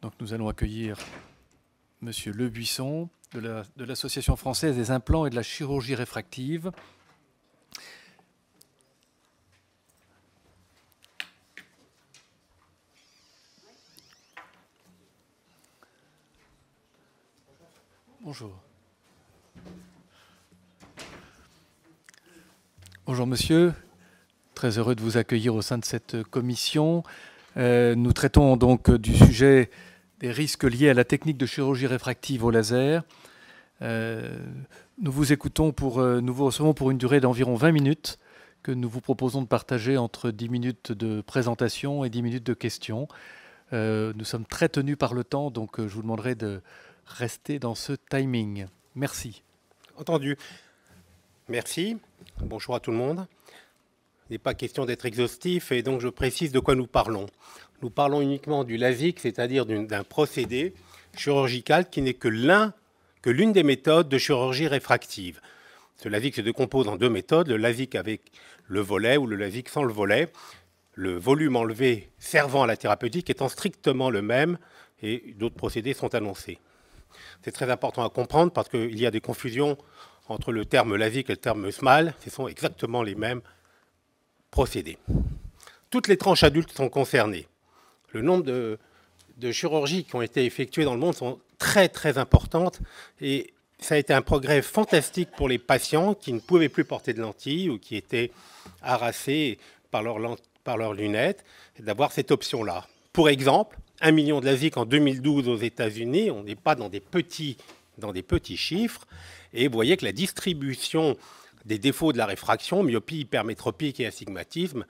Donc nous allons accueillir Monsieur Le Buisson de l'Association française des implants et de la chirurgie réfractive. Bonjour. Bonjour monsieur, très heureux de vous accueillir au sein de cette commission. Nous traitons donc du sujet des risques liés à la technique de chirurgie réfractive au laser. Nous vous recevons pour une durée d'environ 20 minutes que nous vous proposons de partager entre 10 minutes de présentation et 10 minutes de questions. Nous sommes très tenus par le temps, donc je vous demanderai de rester dans ce timing. Merci. Entendu. Merci. Bonjour à tout le monde. Il n'est pas question d'être exhaustif et donc je précise de quoi nous parlons. Nous parlons uniquement du LASIK, c'est-à-dire d'un procédé chirurgical qui n'est que l'une des méthodes de chirurgie réfractive. Ce LASIK se décompose en deux méthodes, le LASIK avec le volet ou le LASIK sans le volet. Le volume enlevé servant à la thérapeutique étant strictement le même et d'autres procédés sont annoncés. C'est très important à comprendre parce qu'il y a des confusions entre le terme LASIK et le terme SMAL. Ce sont exactement les mêmes procédés. Toutes les tranches adultes sont concernées. Le nombre de chirurgies qui ont été effectuées dans le monde sont très très importantes et ça a été un progrès fantastique pour les patients qui ne pouvaient plus porter de lentilles ou qui étaient harassés par leurs lunettes d'avoir cette option-là. Pour exemple, 1 million de LASIK en 2012 aux États-Unis, on n'est pas dans des petits chiffres, et vous voyez que la distribution des défauts de la réfraction, myopie, hypermétropique et astigmatisme,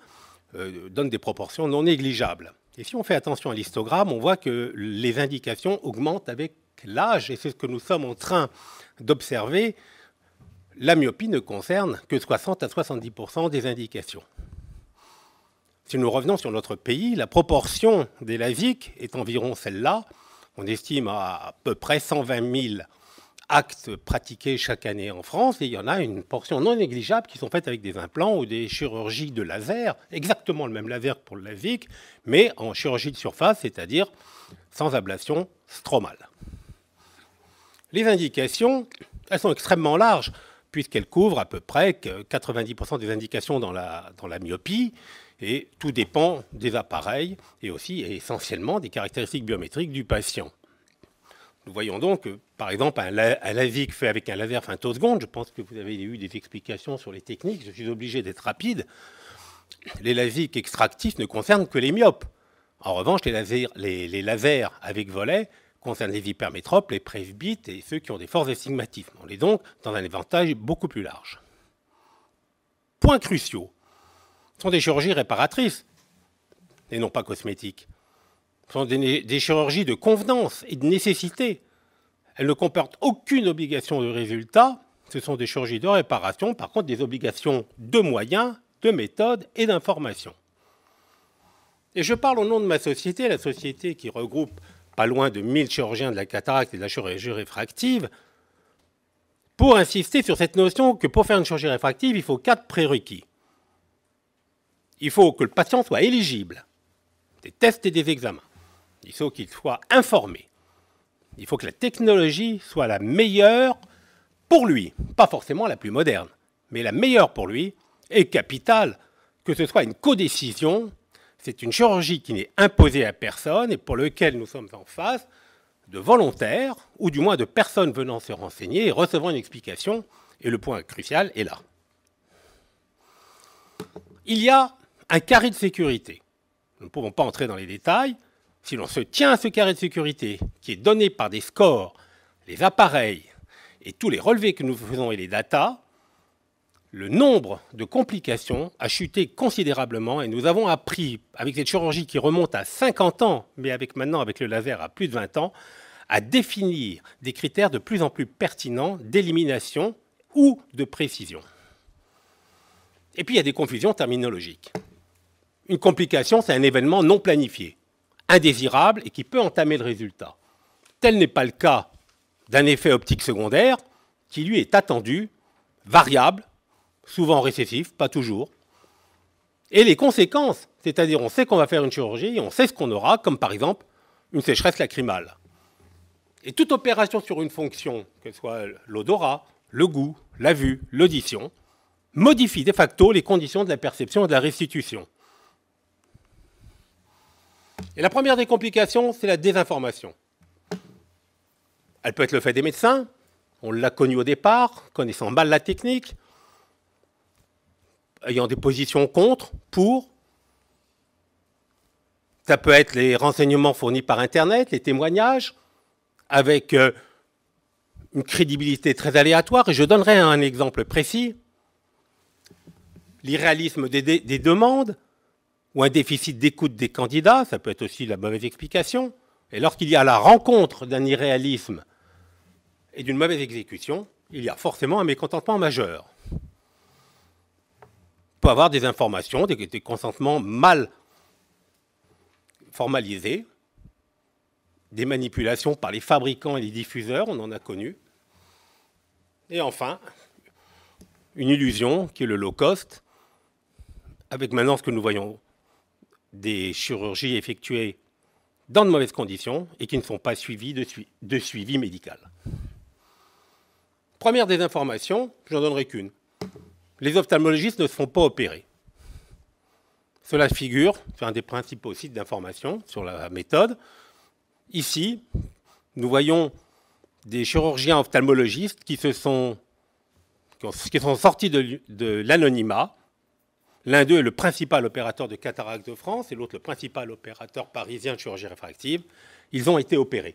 donne des proportions non négligeables. Et si on fait attention à l'histogramme, on voit que les indications augmentent avec l'âge, et c'est ce que nous sommes en train d'observer. La myopie ne concerne que 60 à 70% des indications. Si nous revenons sur notre pays, la proportion des LASIK est environ celle-là. On estime à peu près 120 000 actes pratiqués chaque année en France, et il y en a une portion non négligeable qui sont faites avec des implants ou des chirurgies de laser, exactement le même laser que pour le LASIK, mais en chirurgie de surface, c'est-à-dire sans ablation stromale. Les indications, elles sont extrêmement larges, puisqu'elles couvrent à peu près 90% des indications dans la myopie, et tout dépend des appareils et aussi et essentiellement des caractéristiques biométriques du patient. Nous voyons donc que, par exemple, un LASIK fait avec un laser femtoseconde, je pense que vous avez eu des explications sur les techniques, je suis obligé d'être rapide. Les LASIK extractifs ne concernent que les myopes. En revanche, les lasers avec volet concernent les hypermétropes, les presbytes et ceux qui ont des forts astigmatismes. On est donc dans un éventail beaucoup plus large. Points cruciaux. Ce sont des chirurgies réparatrices et non pas cosmétiques. Ce sont des chirurgies de convenance et de nécessité. Elles ne comportent aucune obligation de résultat. Ce sont des chirurgies de réparation, par contre des obligations de moyens, de méthode et d'information. Et je parle au nom de ma société, la société qui regroupe pas loin de 1000 chirurgiens de la cataracte et de la chirurgie réfractive, pour insister sur cette notion que pour faire une chirurgie réfractive, il faut 4 prérequis. Il faut que le patient soit éligible, des tests et des examens. Il faut qu'il soit informé. Il faut que la technologie soit la meilleure pour lui, pas forcément la plus moderne, mais la meilleure pour lui, et capital que ce soit une codécision. C'est une chirurgie qui n'est imposée à personne et pour laquelle nous sommes en face de volontaires, ou du moins de personnes venant se renseigner et recevant une explication, et le point crucial est là. Il y a un carré de sécurité. Nous ne pouvons pas entrer dans les détails. Si l'on se tient à ce carré de sécurité, qui est donné par des scores, les appareils et tous les relevés que nous faisons et les datas, le nombre de complications a chuté considérablement et nous avons appris, avec cette chirurgie qui remonte à 50 ans, mais maintenant avec le laser à plus de 20 ans, à définir des critères de plus en plus pertinents d'élimination ou de précision. Et puis il y a des confusions terminologiques. Une complication, c'est un événement non planifié, indésirable et qui peut entamer le résultat. Tel n'est pas le cas d'un effet optique secondaire qui, lui, est attendu, variable, souvent récessif, pas toujours. Et les conséquences, c'est-à-dire on sait qu'on va faire une chirurgie et on sait ce qu'on aura, comme par exemple une sécheresse lacrymale. Et toute opération sur une fonction, que ce soit l'odorat, le goût, la vue, l'audition, modifie de facto les conditions de la perception et de la restitution. Et la première des complications, c'est la désinformation. Elle peut être le fait des médecins, on l'a connu au départ, connaissant mal la technique, ayant des positions contre, pour. Ça peut être les renseignements fournis par Internet, les témoignages, avec une crédibilité très aléatoire. Et je donnerai un exemple précis. L'irréalisme des demandes, ou un déficit d'écoute des candidats, ça peut être aussi la mauvaise explication. Et lorsqu'il y a la rencontre d'un irréalisme et d'une mauvaise exécution, il y a forcément un mécontentement majeur. Il peut y avoir des informations, des consentements mal formalisés, des manipulations par les fabricants et les diffuseurs, on en a connu. Et enfin, une illusion qui est le low cost, avec maintenant ce que nous voyons, des chirurgies effectuées dans de mauvaises conditions et qui ne sont pas suivies de suivi médical. Première des informations, je n'en donnerai qu'une. Les ophtalmologistes ne se font pas opérer. Cela figure, c'est un des principaux sites d'information sur la méthode. Ici, nous voyons des chirurgiens ophtalmologistes qui sont sortis de l'anonymat. L'un d'eux est le principal opérateur de cataracte de France et l'autre le principal opérateur parisien de chirurgie réfractive. Ils ont été opérés.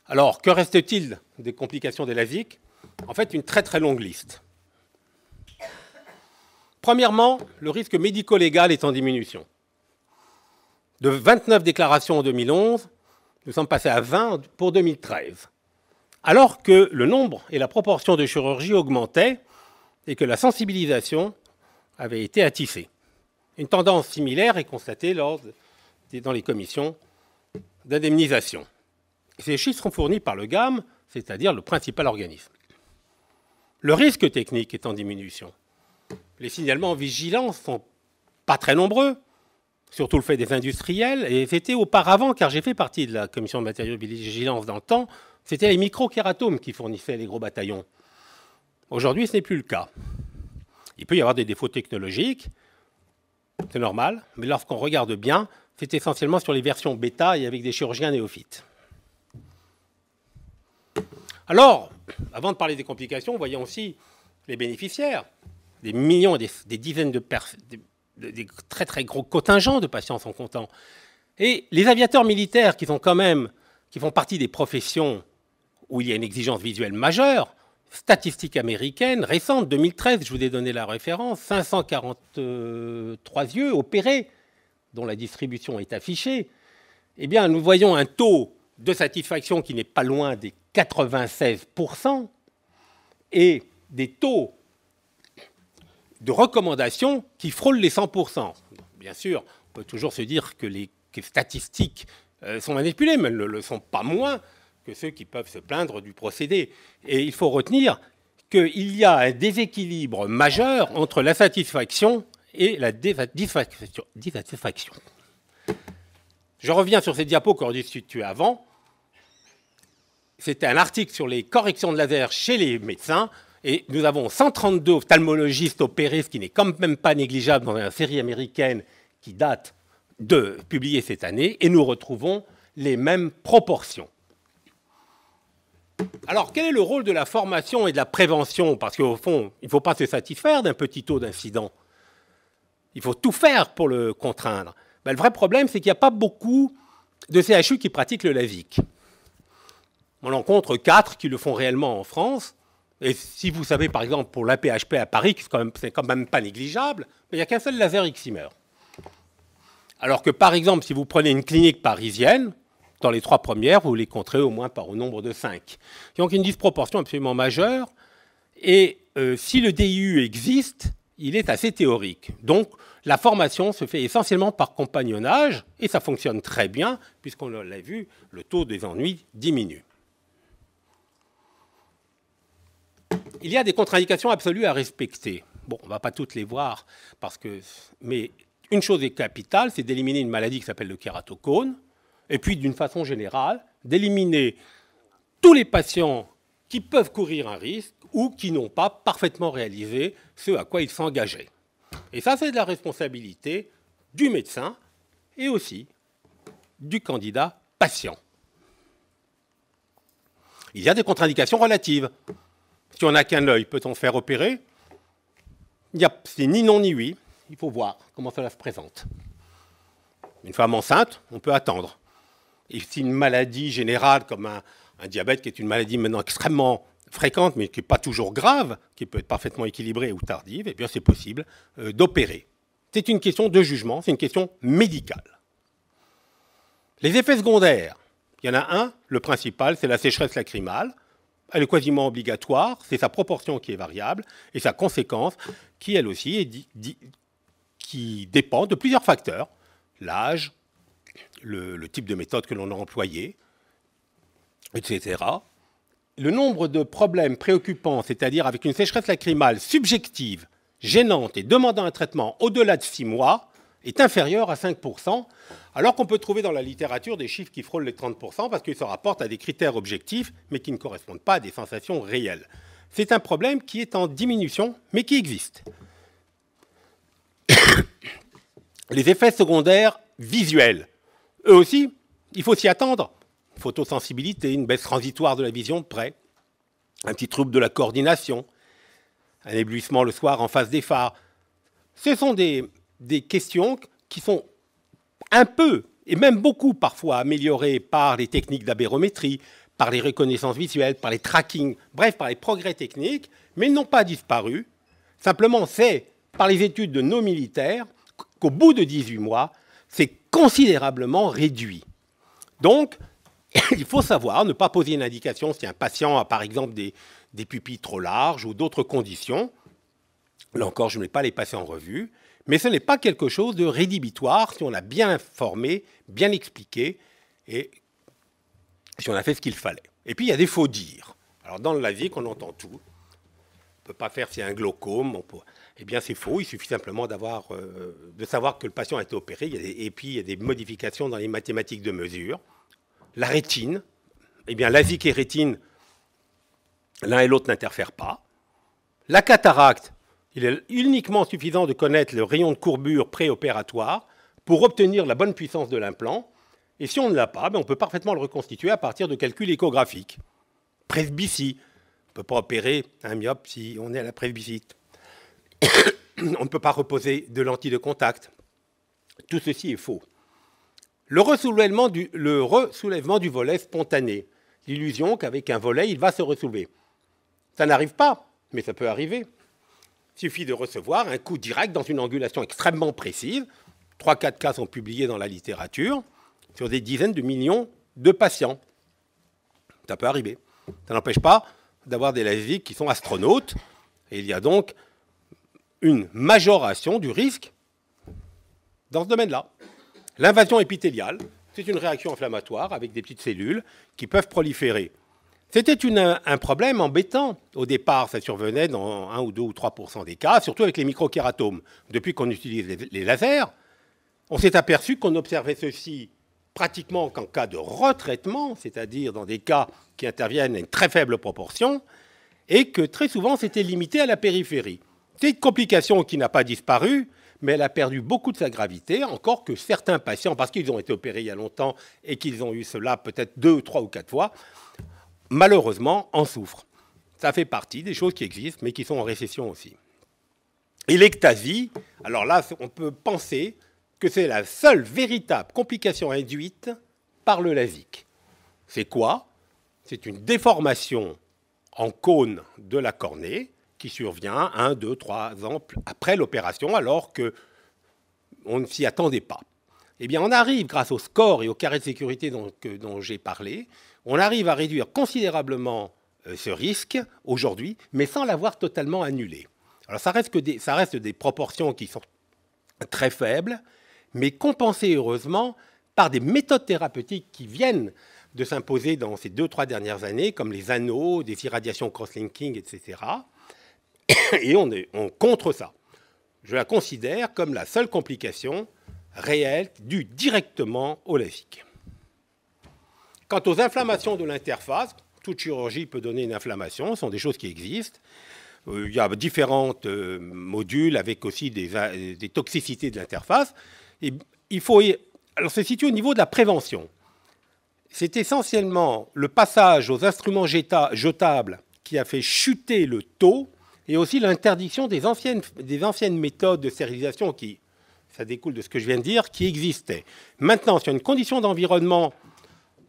Alors, que reste-t-il des complications des LASIK? En fait, une très très longue liste. Premièrement, le risque médico-légal est en diminution. De 29 déclarations en 2011, nous sommes passés à 20 pour 2013. Alors que le nombre et la proportion de chirurgies augmentaient et que la sensibilisation avait été attissée. Une tendance similaire est constatée dans les commissions d'indemnisation. Ces chiffres sont fournis par le GAM, c'est-à-dire le principal organisme. Le risque technique est en diminution. Les signalements en vigilance ne sont pas très nombreux, surtout le fait des industriels, et c'était auparavant, car j'ai fait partie de la commission de matériaux de vigilance dans le temps, c'était les micro-kératomes qui fournissaient les gros bataillons. Aujourd'hui, ce n'est plus le cas. Il peut y avoir des défauts technologiques, c'est normal, mais lorsqu'on regarde bien, c'est essentiellement sur les versions bêta et avec des chirurgiens néophytes. Alors, avant de parler des complications, voyons aussi les bénéficiaires. Des millions, des dizaines de personnes, des très très gros contingents de patients sont contents. Et les aviateurs militaires qui font partie des professions où il y a une exigence visuelle majeure, statistiques américaines récentes, 2013, je vous ai donné la référence, 543 yeux opérés, dont la distribution est affichée, eh bien, nous voyons un taux de satisfaction qui n'est pas loin des 96% et des taux de recommandation qui frôlent les 100%. Bien sûr, on peut toujours se dire que les statistiques sont manipulées, mais elles ne le sont pas moins que ceux qui peuvent se plaindre du procédé. Et il faut retenir qu'il y a un déséquilibre majeur entre la satisfaction et la dissatisfaction. Je reviens sur ces diapos qu'on a situées avant. C'était un article sur les corrections de laser chez les médecins. Et nous avons 132 ophtalmologistes opérés, ce qui n'est quand même pas négligeable dans une série américaine qui date de publier cette année. Et nous retrouvons les mêmes proportions. Alors, quel est le rôle de la formation et de la prévention? Parce qu'au fond, il ne faut pas se satisfaire d'un petit taux d'incident. Il faut tout faire pour le contraindre. Ben, le vrai problème, c'est qu'il n'y a pas beaucoup de CHU qui pratiquent le LASIK. On en compte 4 qui le font réellement en France. Et si vous savez, par exemple, pour l'AP-HP à Paris, c'est quand même pas négligeable, mais il n'y a qu'un seul laser excimer. Alors que, par exemple, si vous prenez une clinique parisienne, dans les 3 premières, vous les compterez au moins au nombre de 5. Donc une disproportion absolument majeure. Et si le DIU existe, il est assez théorique. Donc la formation se fait essentiellement par compagnonnage, et ça fonctionne très bien, puisqu'on l'a vu, le taux des ennuis diminue. Il y a des contre-indications absolues à respecter. Bon, on ne va pas toutes les voir, mais une chose est capitale, c'est d'éliminer une maladie qui s'appelle le kératocone, et puis d'une façon générale, d'éliminer tous les patients qui peuvent courir un risque ou qui n'ont pas parfaitement réalisé ce à quoi ils s'engageaient. Et ça, c'est de la responsabilité du médecin et aussi du candidat patient. Il y a des contre-indications relatives. Si on n'a qu'un œil, peut-on faire opérer? C'est ni non ni oui. Il faut voir comment cela se présente. Une femme enceinte, on peut attendre. Et si une maladie générale comme un diabète, qui est une maladie maintenant extrêmement fréquente, mais qui n'est pas toujours grave, qui peut être parfaitement équilibrée ou tardive, eh bien c'est possible d'opérer. C'est une question de jugement, c'est une question médicale. Les effets secondaires, il y en a un, le principal, c'est la sécheresse lacrymale. Elle est quasiment obligatoire, c'est sa proportion qui est variable, et sa conséquence, qui elle aussi qui dépend de plusieurs facteurs. L'âge, le type de méthode que l'on a employé, etc. Le nombre de problèmes préoccupants, c'est-à-dire avec une sécheresse lacrymale subjective, gênante et demandant un traitement au-delà de 6 mois, est inférieur à 5%, alors qu'on peut trouver dans la littérature des chiffres qui frôlent les 30%, parce qu'ils se rapportent à des critères objectifs, mais qui ne correspondent pas à des sensations réelles. C'est un problème qui est en diminution, mais qui existe. Les effets secondaires visuels, eux aussi, il faut s'y attendre. Photosensibilité, une baisse transitoire de la vision de près, un petit trouble de la coordination, un éblouissement le soir en face des phares. Ce sont des questions qui sont un peu, et même beaucoup parfois, améliorées par les techniques d'aberrométrie, par les reconnaissances visuelles, par les trackings, bref, par les progrès techniques, mais ils n'ont pas disparu. Simplement, c'est par les études de nos militaires qu'au bout de 18 mois, c'est considérablement réduit. Donc, il faut savoir, ne pas poser une indication si un patient a par exemple des pupilles trop larges ou d'autres conditions. Là encore, je ne vais pas les passer en revue, mais ce n'est pas quelque chose de rédhibitoire si on a bien informé, bien expliqué et si on a fait ce qu'il fallait. Et puis, il y a des faux dires. Alors, dans le LASIK, on entend tout. On ne peut pas faire s'il y a un glaucome. Eh bien, c'est faux. Il suffit simplement de savoir que le patient a été opéré. Et puis, il y a des modifications dans les mathématiques de mesure. La rétine, eh bien, LASIK et rétine, l'un et l'autre n'interfèrent pas. La cataracte, il est uniquement suffisant de connaître le rayon de courbure préopératoire pour obtenir la bonne puissance de l'implant. Et si on ne l'a pas, on peut parfaitement le reconstituer à partir de calculs échographiques. Presbytie, on ne peut pas opérer un myope si on est à la presbycite. On ne peut pas reposer de lentilles de contact. Tout ceci est faux. Le ressoulèvement du volet spontané, l'illusion qu'avec un volet, il va se ressoulever. Ça n'arrive pas, mais ça peut arriver. Il suffit de recevoir un coup direct dans une angulation extrêmement précise. 3-4 cas sont publiés dans la littérature sur des dizaines de millions de patients. Ça peut arriver. Ça n'empêche pas d'avoir des LASIK qui sont astronautes. Et il y a donc une majoration du risque dans ce domaine-là. L'invasion épithéliale, c'est une réaction inflammatoire avec des petites cellules qui peuvent proliférer. C'était un problème embêtant. Au départ, ça survenait dans 1 ou 2 ou 3% des cas, surtout avec les microkératomes. Depuis qu'on utilise les lasers, on s'est aperçu qu'on observait ceci pratiquement qu'en cas de retraitement, c'est-à-dire dans des cas qui interviennent à une très faible proportion, et que très souvent, c'était limité à la périphérie. C'est une complication qui n'a pas disparu, mais elle a perdu beaucoup de sa gravité, encore que certains patients, parce qu'ils ont été opérés il y a longtemps et qu'ils ont eu cela peut-être 2, 3 ou 4 fois, malheureusement, en souffrent. Ça fait partie des choses qui existent, mais qui sont en récession aussi. Et l'ectasie, alors là, on peut penser que c'est la seule véritable complication induite par le LASIK. C'est quoi? C'est une déformation en cône de la cornée qui survient 1, 2, 3 ans après l'opération, alors qu'on ne s'y attendait pas. Eh bien, on arrive, grâce au score et au carré de sécurité dont j'ai parlé, on arrive à réduire considérablement ce risque aujourd'hui, mais sans l'avoir totalement annulé. Alors, ça reste des proportions qui sont très faibles, mais compensées heureusement par des méthodes thérapeutiques qui viennent de s'imposer dans ces 2-3 dernières années, comme les anneaux, des irradiations cross-linking, etc. Et on contre ça. Je la considère comme la seule complication réelle due directement au LASIK. Quant aux inflammations de l'interface, toute chirurgie peut donner une inflammation, ce sont des choses qui existent. Il y a différents modules avec aussi des toxicités de l'interface. Alors, se situe au niveau de la prévention. C'est essentiellement le passage aux instruments jetables qui a fait chuter le taux et aussi l'interdiction des anciennes méthodes de stérilisation qui, ça découle de ce que je viens de dire, qui existaient. Maintenant, sur une condition d'environnement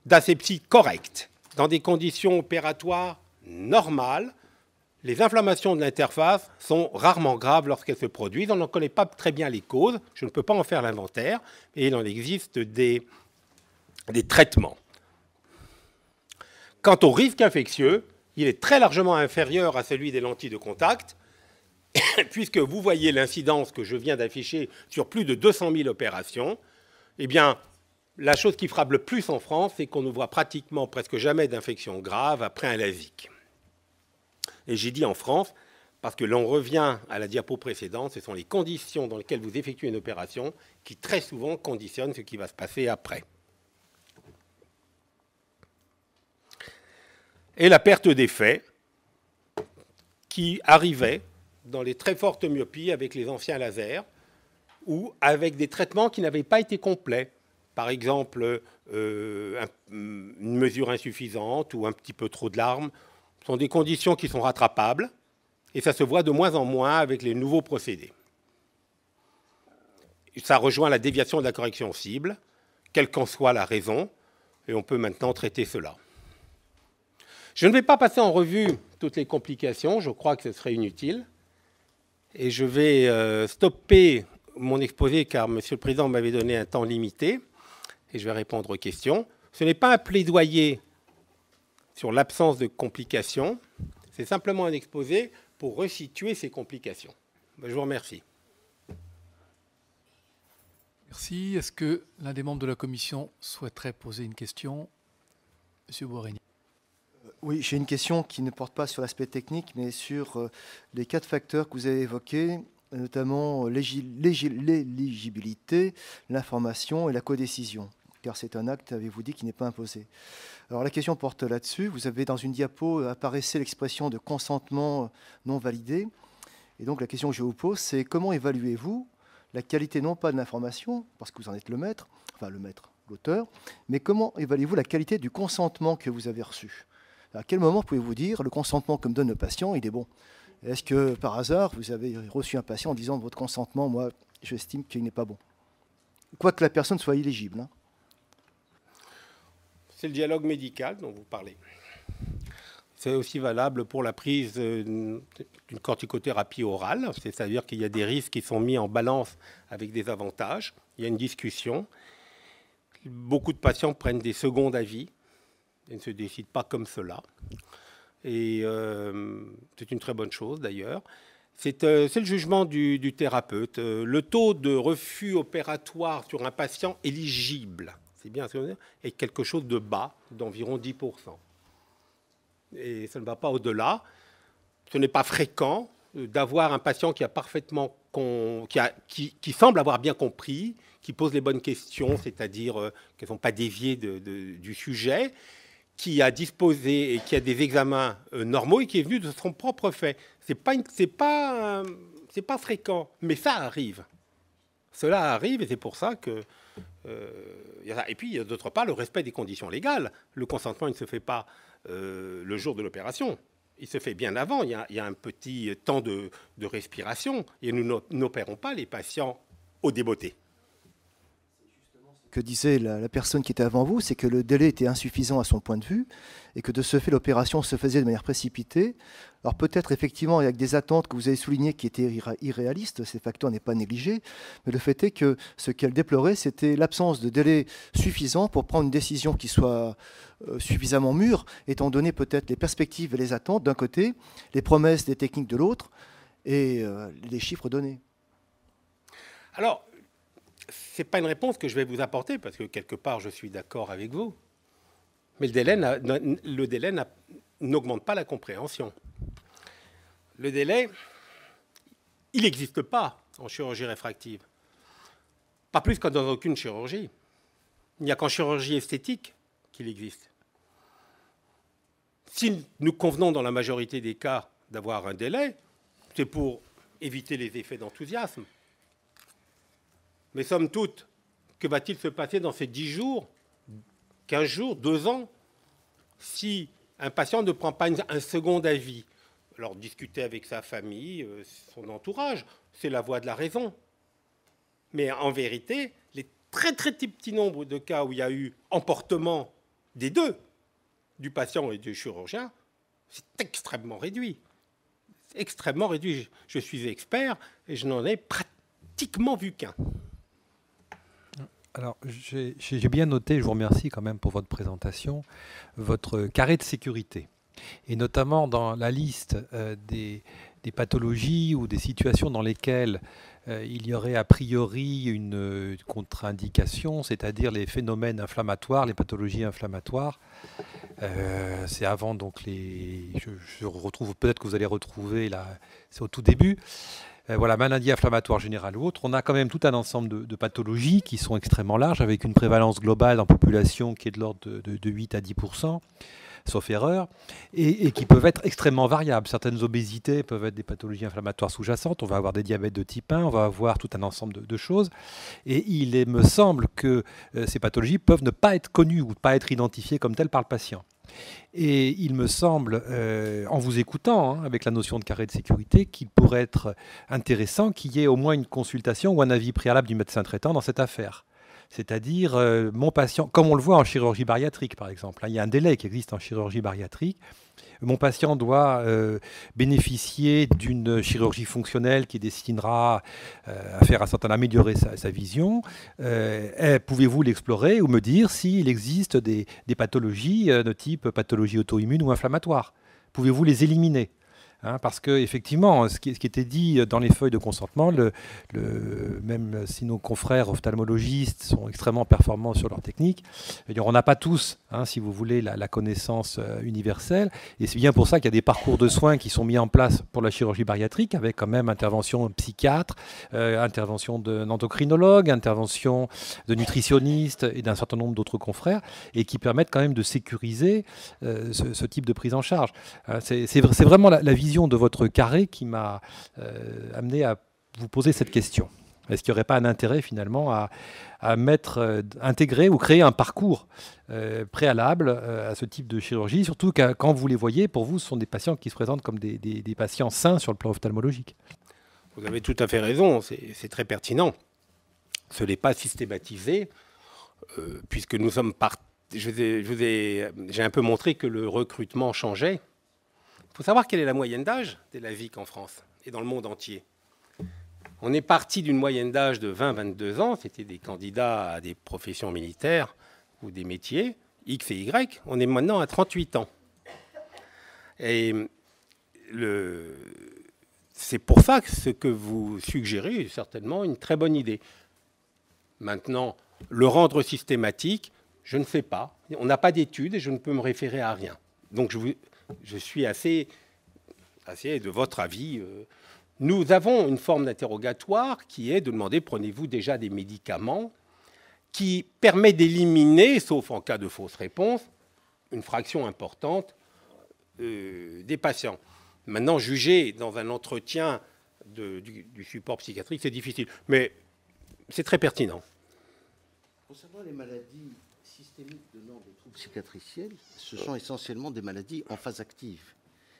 d'asepsie correcte, dans des conditions opératoires normales, les inflammations de l'interface sont rarement graves lorsqu'elles se produisent. On n'en connaît pas très bien les causes, je ne peux pas en faire l'inventaire, et il en existe des traitements. Quant au risque infectieux, il est très largement inférieur à celui des lentilles de contact, puisque vous voyez l'incidence que je viens d'afficher sur plus de 200 000 opérations. Eh bien, la chose qui frappe le plus en France, c'est qu'on ne voit pratiquement presque jamais d'infection grave après un LASIK. Et j'ai dit en France, parce que l'on revient à la diapo précédente, ce sont les conditions dans lesquelles vous effectuez une opération qui très souvent conditionnent ce qui va se passer après. Et la perte d'effet qui arrivait dans les très fortes myopies avec les anciens lasers ou avec des traitements qui n'avaient pas été complets. Par exemple, une mesure insuffisante ou un petit peu trop de larmes. Ce sont des conditions qui sont rattrapables et ça se voit de moins en moins avec les nouveaux procédés. Ça rejoint la déviation de la correction cible, quelle qu'en soit la raison, et on peut maintenant traiter cela. Je ne vais pas passer en revue toutes les complications, je crois que ce serait inutile, et je vais stopper mon exposé car M. le Président m'avait donné un temps limité, et je vais répondre aux questions. Ce n'est pas un plaidoyer sur l'absence de complications, c'est simplement un exposé pour resituer ces complications. Je vous remercie. Merci. Est-ce que l'un des membres de la commission souhaiterait poser une question? Monsieur Boirini. Oui, j'ai une question qui ne porte pas sur l'aspect technique, mais sur les 4 facteurs que vous avez évoqués, notamment l'éligibilité, l'information et la codécision, car c'est un acte, avez-vous dit, qui n'est pas imposé. Alors la question porte là-dessus. Vous avez dans une diapo apparaissait l'expression de consentement non validé. Et donc la question que je vous pose, c'est comment évaluez-vous la qualité non pas de l'information, parce que vous en êtes le maître, enfin le maître, l'auteur, mais comment évaluez-vous la qualité du consentement que vous avez reçu? À quel moment pouvez-vous dire le consentement que me donne le patient, il est bon? Est-ce que par hasard, vous avez reçu un patient en disant votre consentement, moi, j'estime qu'il n'est pas bon? Quoique la personne soit éligible. Hein. C'est le dialogue médical dont vous parlez. C'est aussi valable pour la prise d'une corticothérapie orale, c'est-à-dire qu'il y a des risques qui sont mis en balance avec des avantages. Il y a une discussion. Beaucoup de patients prennent des seconds avis et ne se décident pas comme cela. Et c'est une très bonne chose d'ailleurs. C'est le jugement du thérapeute. Le taux de refus opératoire sur un patient éligible, c'est bien ce que je veux dire, est quelque chose de bas, d'environ 10%. Et ça ne va pas au-delà. Ce n'est pas fréquent d'avoir un patient qui a parfaitement qui semble avoir bien compris, qui pose les bonnes questions, c'est-à-dire qu'elles n'ont pas dévié du sujet, qui a disposé et qui a des examens normaux et qui est venu de son propre fait. C'est pas fréquent, mais ça arrive. Cela arrive et c'est pour ça que... et puis, d'autre part, le respect des conditions légales. Le consentement, il ne se fait pas le jour de l'opération. Il se fait bien avant. Il y a un petit temps de respiration. Et nous n'opérons pas les patients au débeauté. Que disait la personne qui était avant vous, c'est que le délai était insuffisant à son point de vue et que de ce fait, l'opération se faisait de manière précipitée. Alors peut-être effectivement avec des attentes que vous avez soulignées qui étaient irréalistes, ces facteurs n'est pas négligé, mais le fait est que ce qu'elle déplorait, c'était l'absence de délai suffisant pour prendre une décision qui soit suffisamment mûre, étant donné peut-être les perspectives et les attentes d'un côté, les promesses des techniques de l'autre et les chiffres donnés. Alors, ce n'est pas une réponse que je vais vous apporter, parce que quelque part, je suis d'accord avec vous. Mais le délai n'augmente pas la compréhension. Le délai, il n'existe pas en chirurgie réfractive. Pas plus que dans aucune chirurgie. Il n'y a qu'en chirurgie esthétique qu'il existe. Si nous convenons dans la majorité des cas d'avoir un délai, c'est pour éviter les effets d'enthousiasme. Mais somme toute, que va-t-il se passer dans ces 10 jours, 15 jours, 2 ans, si un patient ne prend pas un second avis? Alors discuter avec sa famille, son entourage, c'est la voie de la raison. Mais en vérité, les très très petits nombres de cas où il y a eu emportement des deux, du patient et du chirurgien, c'est extrêmement réduit. Extrêmement réduit. Je suis expert et je n'en ai pratiquement vu qu'un. Alors, j'ai bien noté, je vous remercie quand même pour votre présentation, votre carré de sécurité. Et notamment dans la liste des pathologies ou des situations dans lesquelles il y aurait a priori une contre-indication, c'est-à-dire les phénomènes inflammatoires, les pathologies inflammatoires. C'est avant donc je retrouve, peut-être que vous allez retrouver là, c'est au tout début. Voilà, maladie inflammatoire générale ou autre, on a quand même tout un ensemble de pathologies qui sont extrêmement larges, avec une prévalence globale en population qui est de l'ordre de 8 à 10%, sauf erreur, et qui peuvent être extrêmement variables. Certaines obésités peuvent être des pathologies inflammatoires sous-jacentes, on va avoir des diabètes de type 1, on va avoir tout un ensemble de choses, et il me semble que ces pathologies peuvent ne pas être connues ou ne pas être identifiées comme telles par le patient. Et il me semble, en vous écoutant, avec la notion de carré de sécurité, qu'il pourrait être intéressant qu'il y ait au moins une consultation ou un avis préalable du médecin traitant dans cette affaire. C'est-à-dire, mon patient, comme on le voit en chirurgie bariatrique par exemple, il y a un délai qui existe en chirurgie bariatrique. Mon patient doit bénéficier d'une chirurgie fonctionnelle qui destinera à faire améliorer sa vision. Pouvez-vous l'explorer ou me dire s'il existe des pathologies de type pathologie auto-immune ou inflammatoire? Pouvez-vous les éliminer? Parce qu'effectivement, ce qui était dit dans les feuilles de consentement, même si nos confrères ophtalmologistes sont extrêmement performants sur leur technique, on n'a pas tous, si vous voulez, la connaissance universelle. Et c'est bien pour ça qu'il y a des parcours de soins qui sont mis en place pour la chirurgie bariatrique, avec quand même intervention de psychiatre, intervention d'endocrinologue, intervention de nutritionniste et d'un certain nombre d'autres confrères, et qui permettent quand même de sécuriser ce type de prise en charge. C'est vraiment la vision de votre carré qui m'a amené à vous poser cette question. Est-ce qu'il n'y aurait pas un intérêt finalement à intégrer ou créer un parcours préalable à ce type de chirurgie, surtout quand vous les voyez, pour vous, ce sont des patients qui se présentent comme des patients sains sur le plan ophtalmologique? Vous avez tout à fait raison, c'est très pertinent. Ce n'est pas systématisé, puisque nous sommes j'ai un peu montré que le recrutement changeait. Il faut savoir quelle est la moyenne d'âge des LASIK en France et dans le monde entier. On est parti d'une moyenne d'âge de 20-22 ans, c'était des candidats à des professions militaires ou des métiers, X et Y. On est maintenant à 38 ans. Et c'est pour ça que ce que vous suggérez est certainement une très bonne idée. Maintenant, le rendre systématique, je ne sais pas. On n'a pas d'études et je ne peux me référer à rien. Donc je suis assez de votre avis. Nous avons une forme d'interrogatoire qui est de demander, prenez-vous déjà des médicaments qui permet d'éliminer, sauf en cas de fausse réponse, une fraction importante des patients. Maintenant, juger dans un entretien du support psychiatrique, c'est difficile, mais c'est très pertinent. Concernant les maladies systémiques donnant des troubles psychiatriciels, ce sont essentiellement des maladies en phase active.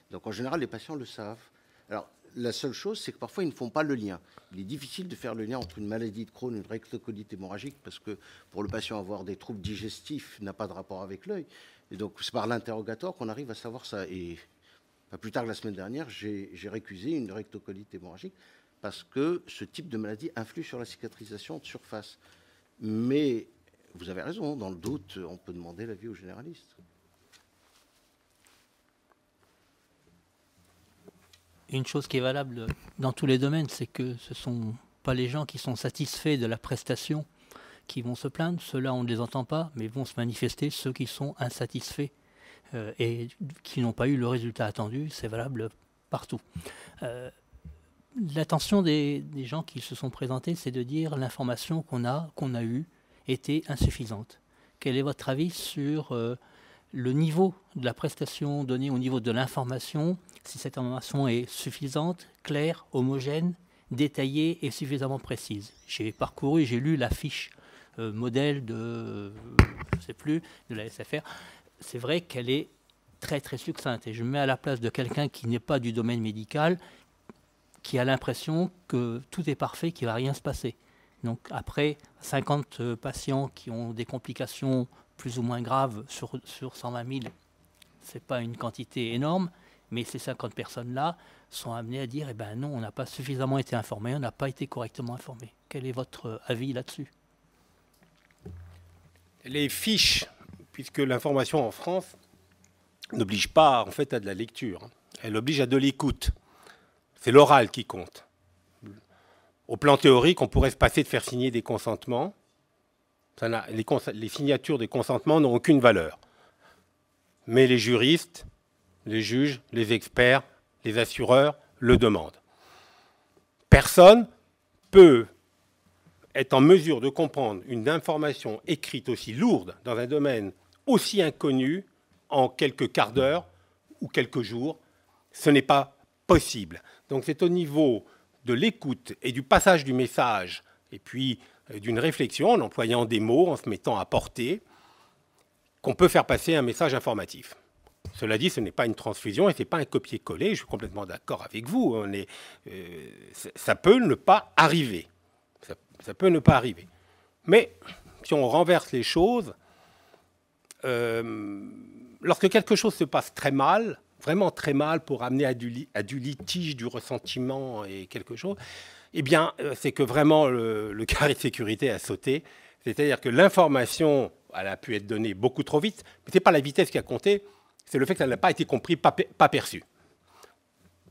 Donc en général, les patients le savent. Alors la seule chose, c'est que parfois ils ne font pas le lien. Il est difficile de faire le lien entre une maladie de Crohn et une rectocolite hémorragique parce que pour le patient, avoir des troubles digestifs n'a pas de rapport avec l'œil. Et donc c'est par l'interrogatoire qu'on arrive à savoir ça. Et pas plus tard que la semaine dernière, j'ai récusé une rectocolite hémorragique parce que ce type de maladie influe sur la cicatrisation de surface. Mais vous avez raison, dans le doute, on peut demander l'avis au généraliste. Une chose qui est valable dans tous les domaines, c'est que ce ne sont pas les gens qui sont satisfaits de la prestation qui vont se plaindre. Ceux-là, on ne les entend pas, mais vont se manifester ceux qui sont insatisfaits et qui n'ont pas eu le résultat attendu. C'est valable partout. L'attention des gens qui se sont présentés, c'est de dire l'information qu'on a eue était insuffisante. Quel est votre avis sur le niveau de la prestation donnée au niveau de l'information, si cette information est suffisante, claire, homogène, détaillée et suffisamment précise? J'ai parcouru, j'ai lu la fiche modèle de, je sais plus, de la SFR. C'est vrai qu'elle est très très succincte et je me mets à la place de quelqu'un qui n'est pas du domaine médical, qui a l'impression que tout est parfait, qu'il ne va rien se passer. Donc après 50 patients qui ont des complications plus ou moins graves sur 120 000, ce n'est pas une quantité énorme, mais ces 50 personnes-là sont amenées à dire, eh ben non, on n'a pas suffisamment été informés, on n'a pas été correctement informés. Quel est votre avis là-dessus? Les fiches, puisque l'information en France n'oblige pas en fait à de la lecture, elle oblige à de l'écoute. C'est l'oral qui compte. Au plan théorique, on pourrait se passer de faire signer des consentements. Les signatures des consentements n'ont aucune valeur. Mais les juristes, les juges, les experts, les assureurs le demandent. Personne peut être en mesure de comprendre une information écrite aussi lourde dans un domaine aussi inconnu en quelques quarts d'heure ou quelques jours. Ce n'est pas possible. Donc c'est au niveau de l'écoute et du passage du message et puis d'une réflexion en employant des mots, en se mettant à portée, qu'on peut faire passer un message informatif. Cela dit, ce n'est pas une transfusion et ce n'est pas un copier-coller. Je suis complètement d'accord avec vous. Ça peut ne pas arriver. Ça peut ne pas arriver. Mais si on renverse les choses, lorsque quelque chose se passe très mal, vraiment très mal pour amener à du litige, du ressentiment et quelque chose, eh bien, c'est que vraiment le carré de sécurité a sauté. C'est-à-dire que l'information, elle a pu être donnée beaucoup trop vite, mais ce n'est pas la vitesse qui a compté, c'est le fait que ça n'a pas été compris, pas perçu.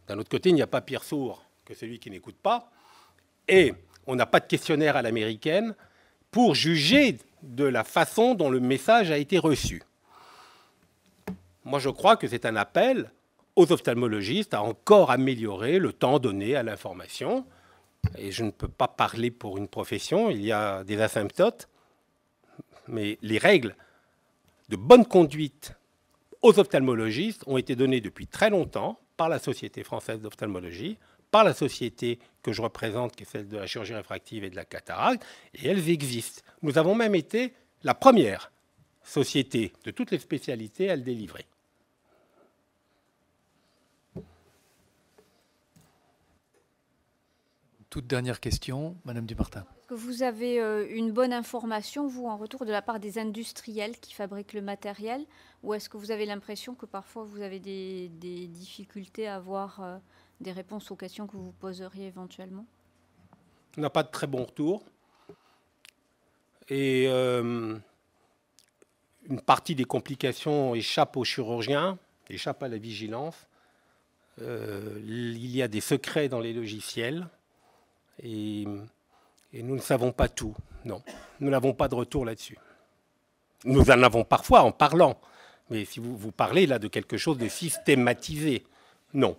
D'un autre côté, il n'y a pas pire sourd que celui qui n'écoute pas. Et on n'a pas de questionnaire à l'américaine pour juger de la façon dont le message a été reçu. Moi, je crois que c'est un appel aux ophtalmologistes à encore améliorer le temps donné à l'information. Et je ne peux pas parler pour une profession, il y a des asymptotes, mais les règles de bonne conduite aux ophtalmologistes ont été données depuis très longtemps par la Société française d'ophtalmologie, par la société que je représente, qui est celle de la chirurgie réfractive et de la cataracte, et elles existent. Nous avons même été la première société de toutes les spécialités à le délivrer. Toute dernière question, Madame Dumartin. Est-ce que vous avez une bonne information, vous, en retour de la part des industriels qui fabriquent le matériel, ou est-ce que vous avez l'impression que parfois vous avez des difficultés à avoir des réponses aux questions que vous poseriez éventuellement? On n'a pas de très bon retour. Et une partie des complications échappe aux chirurgiens, échappe à la vigilance. Il y a des secrets dans les logiciels. Et nous ne savons pas tout. Non, nous n'avons pas de retour là-dessus. Nous en avons parfois en parlant. Mais si vous parlez là de quelque chose de systématisé, non.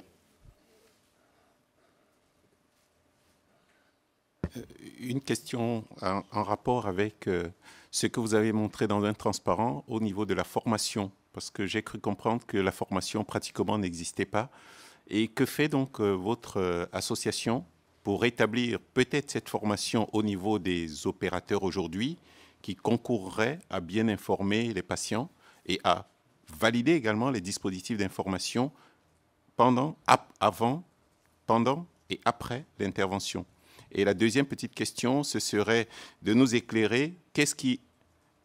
Une question en rapport avec ce que vous avez montré dans un transparent au niveau de la formation, parce que j'ai cru comprendre que la formation pratiquement n'existait pas. Et que fait donc votre association pour rétablir peut-être cette formation au niveau des opérateurs aujourd'hui qui concourraient à bien informer les patients et à valider également les dispositifs d'information avant, pendant et après l'intervention? Et la deuxième petite question, ce serait de nous éclairer qu'est-ce qui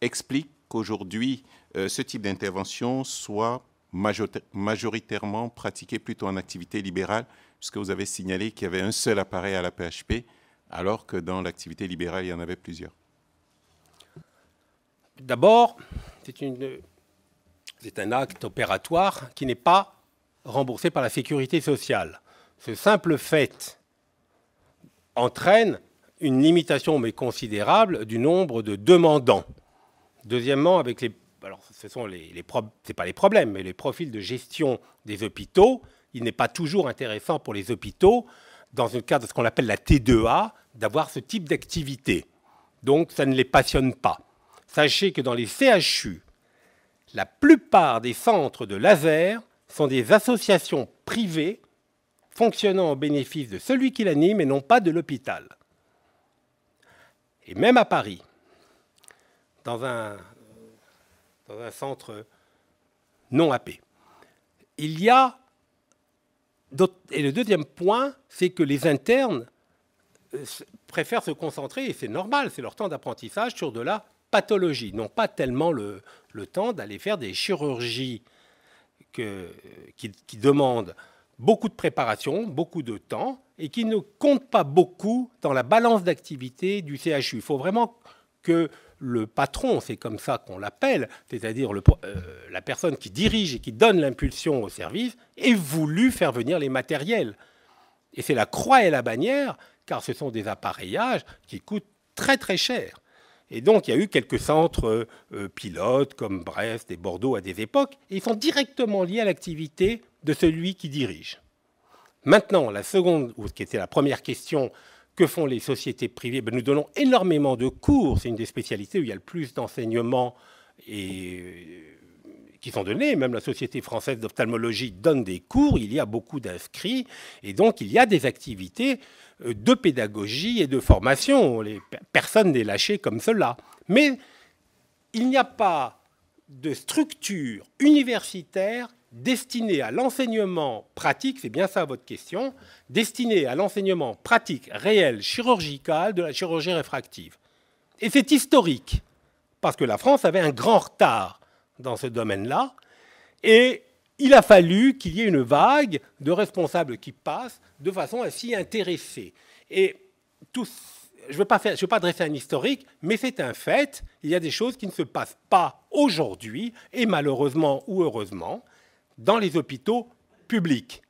explique qu'aujourd'hui ce type d'intervention soit majoritairement pratiqué plutôt en activité libérale, puisque vous avez signalé qu'il y avait un seul appareil à la PHP, alors que dans l'activité libérale, il y en avait plusieurs. D'abord, c'est un acte opératoire qui n'est pas remboursé par la sécurité sociale. Ce simple fait entraîne une limitation, mais considérable, du nombre de demandants. Deuxièmement, avec alors ce sont c'est pas les problèmes, mais les profils de gestion des hôpitaux, il n'est pas toujours intéressant pour les hôpitaux dans le cadre de ce qu'on appelle la T2A, d'avoir ce type d'activité. Donc, ça ne les passionne pas. Sachez que dans les CHU, la plupart des centres de laser sont des associations privées fonctionnant au bénéfice de celui qui l'anime et non pas de l'hôpital. Et même à Paris, dans un centre non AP, il y a... Et le deuxième point, c'est que les internes préfèrent se concentrer, et c'est normal, c'est leur temps d'apprentissage, sur de la pathologie, non pas tellement le temps d'aller faire des chirurgies qui demandent beaucoup de préparation, beaucoup de temps, et qui ne comptent pas beaucoup dans la balance d'activité du CHU. Il faut vraiment que le patron, c'est comme ça qu'on l'appelle, c'est-à-dire la personne qui dirige et qui donne l'impulsion au service, ait voulu faire venir les matériels. Et c'est la croix et la bannière, car ce sont des appareillages qui coûtent très très cher. Et donc, il y a eu quelques centres pilotes, comme Brest et Bordeaux à des époques, et ils sont directement liés à l'activité de celui qui dirige. Maintenant, la seconde, ou ce qui était la première question, que font les sociétés privées? Nous donnons énormément de cours, c'est une des spécialités où il y a le plus d'enseignements qui sont donnés. Même la Société française d'ophtalmologie donne des cours, il y a beaucoup d'inscrits, et donc il y a des activités de pédagogie et de formation. Personne n'est lâché comme cela. Mais il n'y a pas de structure universitaire destinée à l'enseignement pratique, c'est bien ça votre question, destinée à l'enseignement pratique, réel, chirurgical de la chirurgie réfractive. Et c'est historique, parce que la France avait un grand retard dans ce domaine-là, et il a fallu qu'il y ait une vague de responsables qui passent de façon à s'y intéresser. Et je ne veux pas dresser un historique, mais c'est un fait, il y a des choses qui ne se passent pas aujourd'hui, et malheureusement ou heureusement, dans les hôpitaux publics.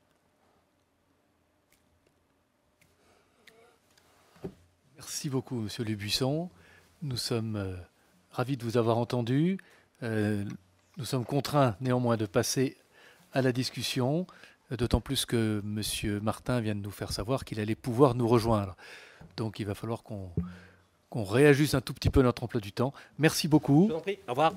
Merci beaucoup, Monsieur Lebuisson. Nous sommes ravis de vous avoir entendu. Nous sommes contraints néanmoins de passer à la discussion, d'autant plus que M. Martin vient de nous faire savoir qu'il allait pouvoir nous rejoindre. Donc il va falloir qu'on réajuste un tout petit peu notre emploi du temps. Merci beaucoup. Je vous en prie. Au revoir.